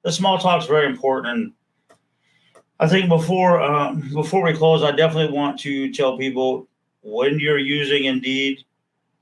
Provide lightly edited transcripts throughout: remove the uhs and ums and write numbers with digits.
the small talk is very important. And I think before we close, I definitely want to tell people, when you're using Indeed,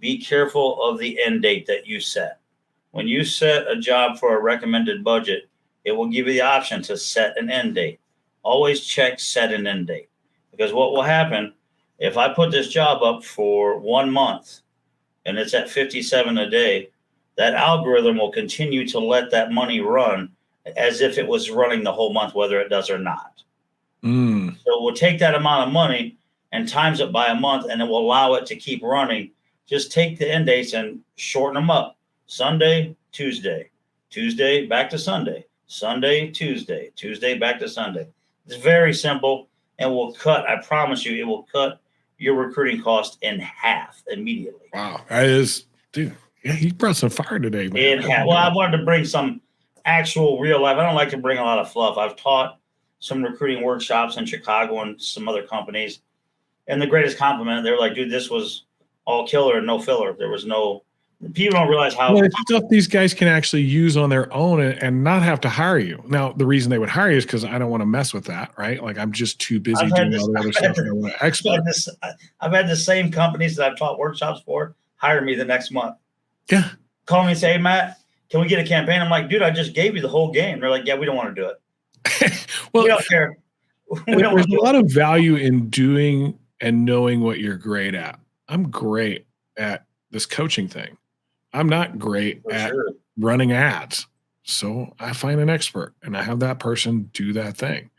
be careful of the end date that you set. When you set a job for a recommended budget, it will give you the option to set an end date. Always check set an end date, because what will happen if I put this job up for 1 month and it's at 57 a day, that algorithm will continue to let that money run as if it was running the whole month, whether it does or not. So we'll take that amount of money and times it by a month, and it will allow it to keep running. Just take the end dates and shorten them up. Sunday, Tuesday, Tuesday, back to Sunday, Sunday, Tuesday, Tuesday, back to Sunday. It's very simple, and will cut, I promise you, it will cut your recruiting cost in half immediately. Wow. That is, dude, yeah, you brought some fire today, man. Well, I wanted to bring some actual real life. I don't like to bring a lot of fluff. I've taught some recruiting workshops in Chicago and some other companies. And the greatest compliment, they were like, dude, this was all killer and no filler. There was no, people don't realize how. Well, it's stuff these guys can actually use on their own and not have to hire you. Now, the reason they would hire you is because I don't want to mess with that, right? Like, I'm just too busy doing all the other stuff. I've had the same companies that I've taught workshops for hire me the next month. Yeah. Call me and say, hey, Matt, can we get a campaign? I'm like, dude, I just gave you the whole game. They're like, yeah, we don't want to do it. Well, we don't care. There's a lot of value in doing and knowing what you're great at. I'm great at this coaching thing. I'm not great at running ads. So I find an expert and I have that person do that thing.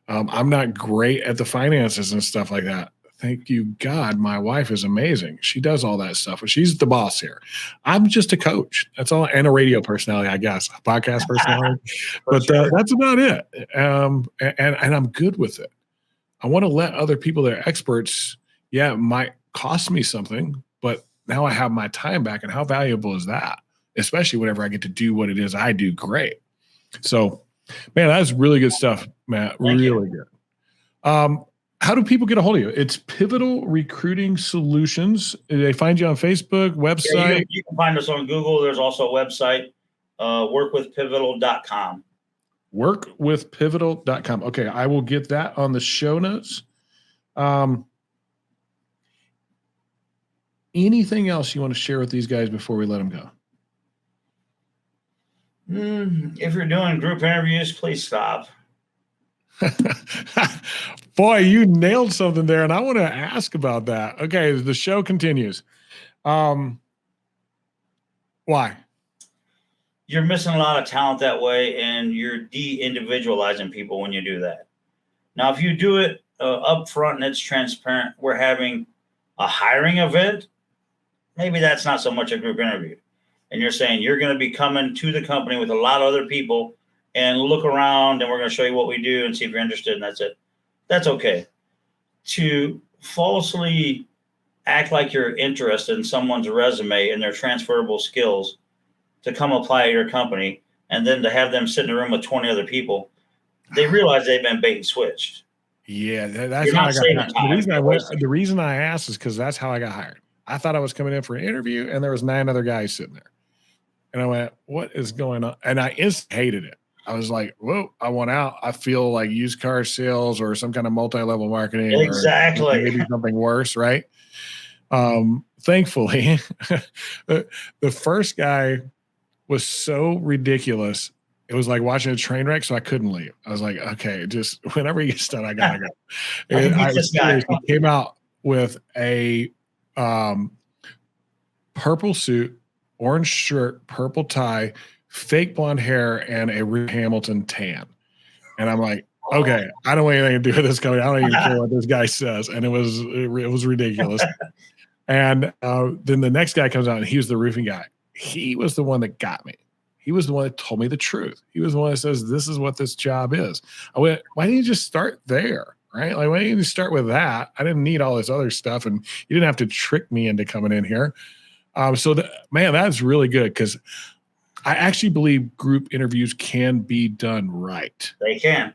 I'm not great at the finances and stuff like that. Thank you, God. My wife is amazing. She does all that stuff. She's the boss here. I'm just a coach. That's all. And a radio personality, I guess, a podcast personality. But that's about it. And I'm good with it. I want to let other people that are experts, yeah, it might cost me something, but now I have my time back. And how valuable is that? Especially whenever I get to do what it is I do great. So, man, that's really good stuff, Matt. Really good. How do people get a hold of you? It's Pivotal Recruiting Solutions. They find you on Facebook, website? Yeah, you can find us on Google. There's also a website, workwithpivotal.com. Workwithpivotal.com. Okay, I will get that on the show notes. Anything else you want to share with these guys before we let them go? If you're doing group interviews, please stop. Boy, you nailed something there, and I want to ask about that. Okay, the show continues. Why? You're missing a lot of talent that way, and you're de-individualizing people when you do that. Now, if you do it up front and it's transparent, we're having a hiring event, maybe that's not so much a group interview. And you're saying you're going to be coming to the company with a lot of other people and look around, and we're going to show you what we do and see if you're interested, and that's it. That's okay. To falsely act like you're interested in someone's resume and their transferable skills to come apply at your company, and then to have them sit in a room with 20 other people, they realize they've been bait and switched. Yeah, that's how I got hired. The reason I asked is because that's how I got hired. I thought I was coming in for an interview, and there was 9 other guys sitting there. And I went, what is going on? And I instantly hated it. I was like, whoa, I want out. I feel like used car sales or some kind of multi-level marketing. Exactly. Or maybe something worse, right? Thankfully, the first guy was so ridiculous. It was like watching a train wreck, so I couldn't leave. I was like, okay, just whenever he gets done, I gotta go. He came out with a purple suit, orange shirt, purple tie, fake blonde hair, and a Rick Hamilton tan. And I'm like, okay, I don't want anything to do with this company. I don't even care what this guy says. And it was ridiculous. And then the next guy comes out, and he was the roofing guy. He was the one that got me. He was the one that told me the truth. He was the one that says, this is what this job is. I went, why didn't you just start there? Right? Like, why didn't you start with that? I didn't need all this other stuff. And you didn't have to trick me into coming in here. Man, that's really good, because I actually believe group interviews can be done right. They can.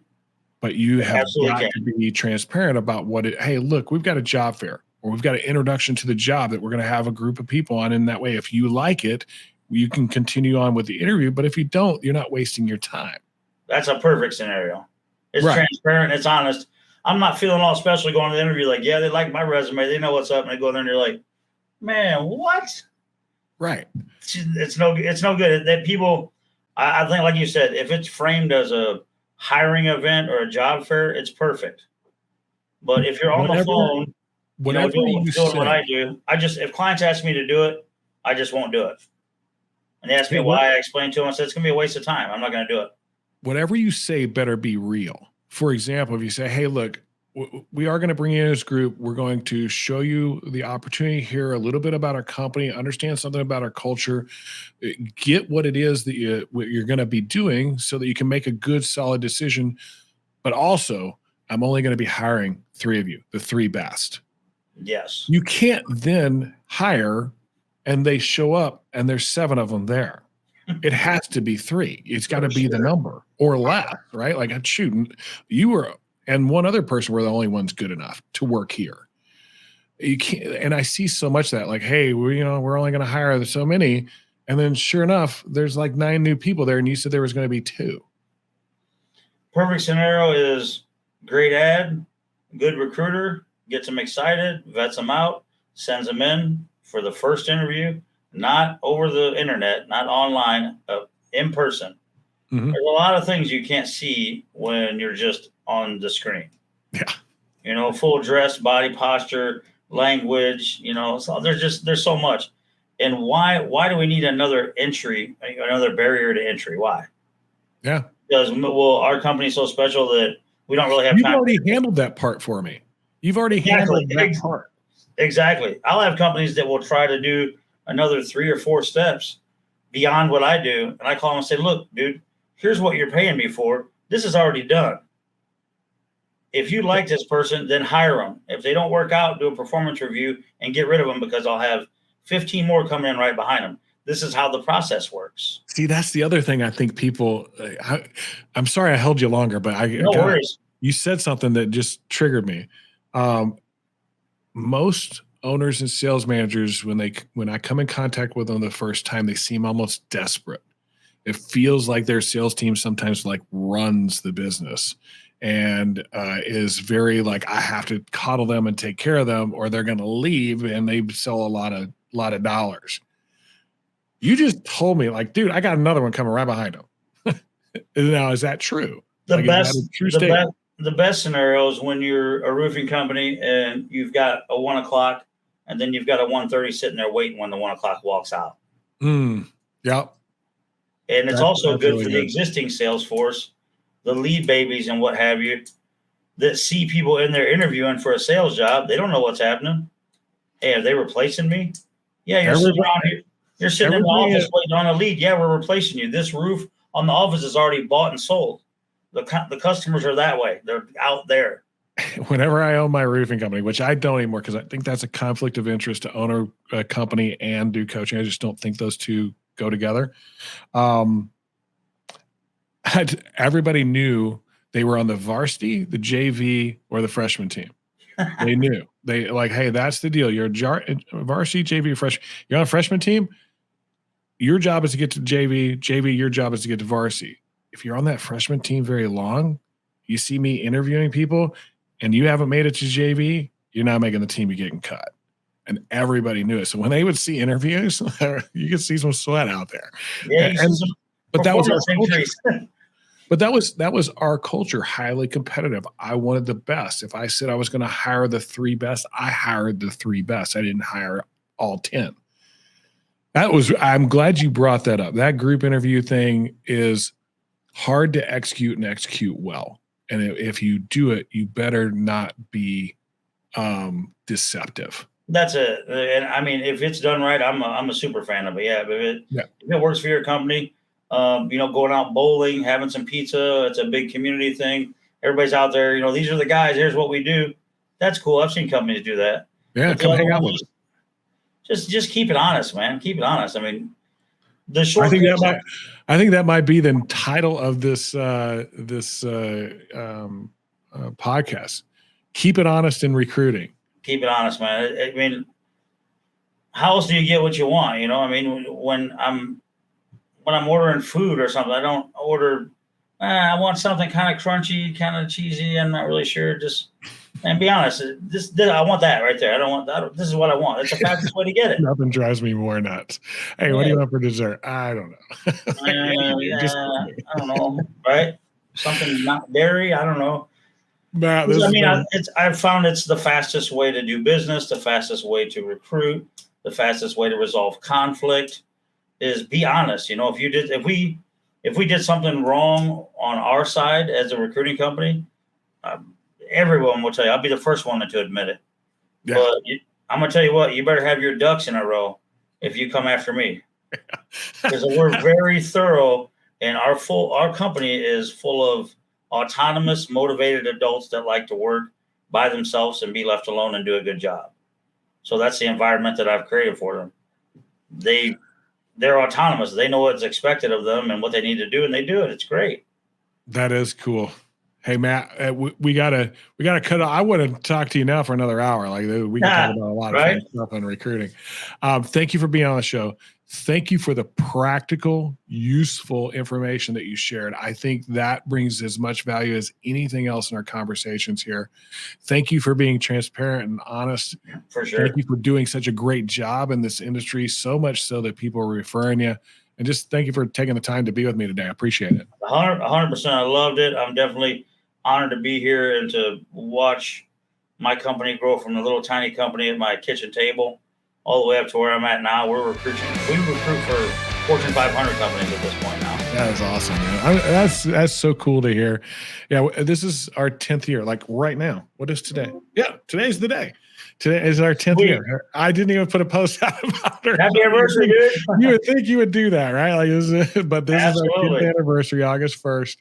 But you have got to be transparent about hey, look, we've got a job fair, or we've got an introduction to the job that we're going to have a group of people on. And that way, if you like it, you can continue on with the interview. But if you don't, you're not wasting your time. That's a perfect scenario. It's Right. transparent. It's honest. I'm not feeling all special going to the interview. Like, yeah, they like my resume. They know what's up. And they go there and they're like, man, what? Right. It's no good. That people, I think, like you said, if it's framed as a hiring event or a job fair, it's perfect. But if you're on the phone, doing what I do, if clients ask me to do it, I just won't do it. And they ask me why, I explain to them. I said, it's going to be a waste of time. I'm not going to do it. Whatever you say better be real. For example, if you say, hey, look, we are going to bring you in this group. We're going to show you the opportunity here, a little bit about our company, understand something about our culture, get what it is that what you're going to be doing so that you can make a good, solid decision. But also, I'm only going to be hiring 3 of you, the 3 best. Yes. You can't then hire and they show up and there's 7 of them there. It has to be 3. It's got to be the number or less, right? Like, shoot, you were and one other person were the only ones good enough to work here. You can't, and I see so much that, like, hey, we're only going to hire so many, and then sure enough, there's like 9 new people there, and you said there was going to be 2. Perfect scenario is great ad, good recruiter, gets them excited, vets them out, sends them in for the first interview. Not over the internet, not online, in person. Mm-hmm. There's a lot of things you can't see when you're just on the screen. Yeah. Full dress, body posture, language, so there's so much. And why do we need another barrier to entry? Why? Yeah. Because, our company's so special that we don't really have time. You've already handled that part for me. You've already handled that part. Exactly. I'll have companies that will try to do another 3 or 4 steps beyond what I do. And I call them and say, look, dude, here's what you're paying me for. This is already done. If you like this person, then hire them. If they don't work out, do a performance review and get rid of them, because I'll have 15 more coming in right behind them. This is how the process works. See, that's the other thing I think people, I'm sorry I held you longer, but no worries. You said something that just triggered me. Most owners and sales managers, when I come in contact with them the first time, they seem almost desperate. It feels like their sales team sometimes like runs the business and is very like, I have to coddle them and take care of them or they're going to leave, and they sell a lot of dollars. You just told me, like, dude, I got another one coming right behind them. Now, is that true? The best scenario is when you're a roofing company and you've got a 1 o'clock and then you've got a 1:30 sitting there waiting when the 1 o'clock walks out. Yep. And it's also good really for the existing sales force, the lead babies and what have you, that see people in there interviewing for a sales job. They don't know what's happening. Hey, are they replacing me? Yeah, you're sitting around here. You're sitting in the office waiting on a lead. Yeah, we're replacing you. This roof on the office is already bought and sold. The customers are that way. They're out there. Whenever I own my roofing company, which I don't anymore because I think that's a conflict of interest to own a company and do coaching. I just don't think those two go together. Everybody knew they were on the varsity, the JV, or the freshman team. They knew. They like, hey, that's the deal. You're a varsity, JV, freshman. You're on a freshman team. Your job is to get to JV. JV, your job is to get to varsity. If you're on that freshman team very long, you see me interviewing people and you haven't made it to JV, you're not making the team, you're getting cut. And everybody knew it. So when they would see interviews, you could see some sweat out there. Yeah, but that was our culture. But that was our culture, highly competitive. I wanted the best. If I said I was going to hire the 3 best, I hired the 3 best. I didn't hire all 10. I'm glad you brought that up. That group interview thing is hard to execute and execute well. And if you do it, you better not be deceptive. That's it. And I mean, if it's done right, I'm a super fan of it. Yeah, but if it works for your company, going out bowling, having some pizza, it's a big community thing. Everybody's out there. These are the guys. Here's what we do. That's cool. I've seen companies do that. Yeah, come hang out with us. Just keep it honest, man. Keep it honest. I mean, the short. I think that might be the title of this podcast. Keep it honest in recruiting. Keep it honest, man. I mean, how else do you get what you want? I mean, when I'm ordering food or something, I don't order I want something kind of crunchy, kind of cheesy. I'm not really sure. Just and be honest. This I want that right there. I don't want that. This is what I want. It's the fastest way to get it. Nothing drives me more nuts. Hey, what do Yeah. you want for dessert? I don't know. Like, anything, just tell me. I don't know. Right? Something not dairy. I don't know. Matt, 'Cause, this I has mean, been I've found it's the fastest way to do business, the fastest way to recruit, the fastest way to resolve conflict is be honest. You know, if we did something wrong on our side as a recruiting company, um, everyone will tell you. I'll be the first one to admit it. yeah. But I'm gonna tell you what, you better have your ducks in a row if you come after me because we're very thorough, and our company is full of autonomous, motivated adults that like to work by themselves and be left alone and do a good job. So that's the environment that I've created for them. They're autonomous. They know what's expected of them and what they need to do, and they do it. It's great. That is cool. Hey Matt, we gotta cut. I want to talk to you now for another hour. Like we can talk about a lot of Right? fun stuff on recruiting. Thank you for being on the show. Thank you for the practical, useful information that you shared. I think that brings as much value as anything else in our conversations here. Thank you for being transparent and honest. For sure. Thank you for doing such a great job in this industry, so much so that people are referring you. And just thank you for taking the time to be with me today. I appreciate it. 100%. I loved it. I'm definitely honored to be here and to watch my company grow from a little tiny company at my kitchen table all the way up to where I'm at now. We recruit for Fortune 500 companies at this point now. That is awesome, man. That's so cool to hear. Yeah, this is our 10th year. Like right now. What is today? Yeah, today's the day. Today is our 10th year. I didn't even put a post out about it. Happy anniversary, dude. You would think you would do that, right? Like, but this Absolutely. is our 10th anniversary, August 1st.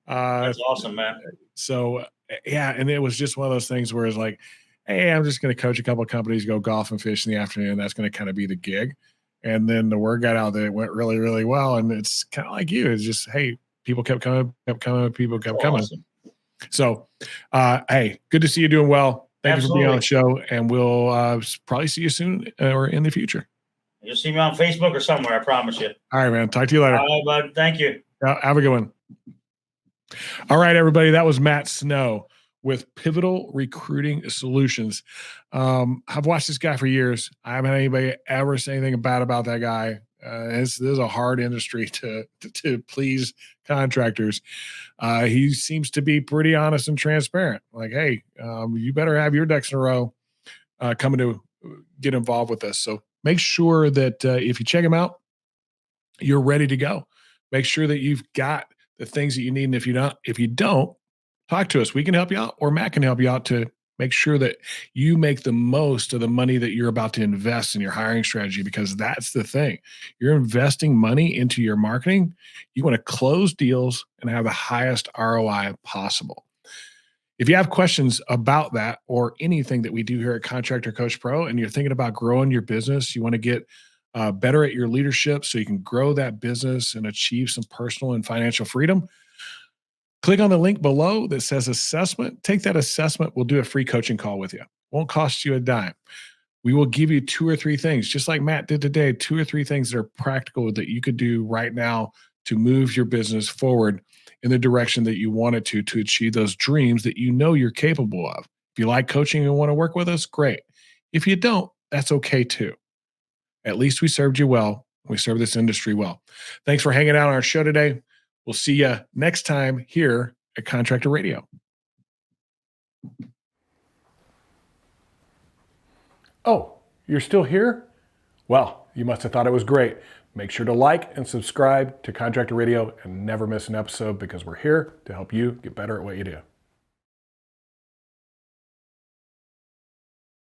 That's awesome, man. So yeah, and it was just one of those things where it's like, hey, I'm just going to coach a couple of companies, go golf and fish in the afternoon. That's going to kind of be the gig. And then the word got out that it went really, really well. And it's kind of like you. It's just, hey, people kept coming, people kept coming. Awesome. So, hey, good to see you doing well. Thank you for being on the show, and we'll probably see you soon or in the future. You'll see me on Facebook or somewhere, I promise you. All right, man. Talk to you later. All right, bud. Thank you. Have a good one. All right, everybody. That was Matt Snow with Pivotal Recruiting Solutions. I've watched this guy for years. I haven't had anybody ever say anything bad about that guy. This is a hard industry to please contractors. He seems to be pretty honest and transparent. Like, hey, you better have your ducks in a row coming to get involved with us. So make sure that if you check him out, you're ready to go. Make sure that you've got the things that you need. And if you don't, talk to us. We can help you out, or Matt can help you out to make sure that you make the most of the money that you're about to invest in your hiring strategy, because that's the thing. You're investing money into your marketing. You want to close deals and have the highest ROI possible. If you have questions about that or anything that we do here at Contractor Coach Pro, and you're thinking about growing your business, you want to get better at your leadership so you can grow that business and achieve some personal and financial freedom, click on the link below that says assessment. Take that assessment. We'll do a free coaching call with you. Won't cost you a dime. We will give you 2 or 3 things, just like Matt did today, 2 or 3 things that are practical that you could do right now to move your business forward in the direction that you want it to achieve those dreams that you know you're capable of. If you like coaching and want to work with us, great. If you don't, that's okay too. At least we served you well. We serve this industry well. Thanks for hanging out on our show today. We'll see you next time here at Contractor Radio. Oh, you're still here? Well, you must have thought it was great. Make sure to like and subscribe to Contractor Radio and never miss an episode, because we're here to help you get better at what you do.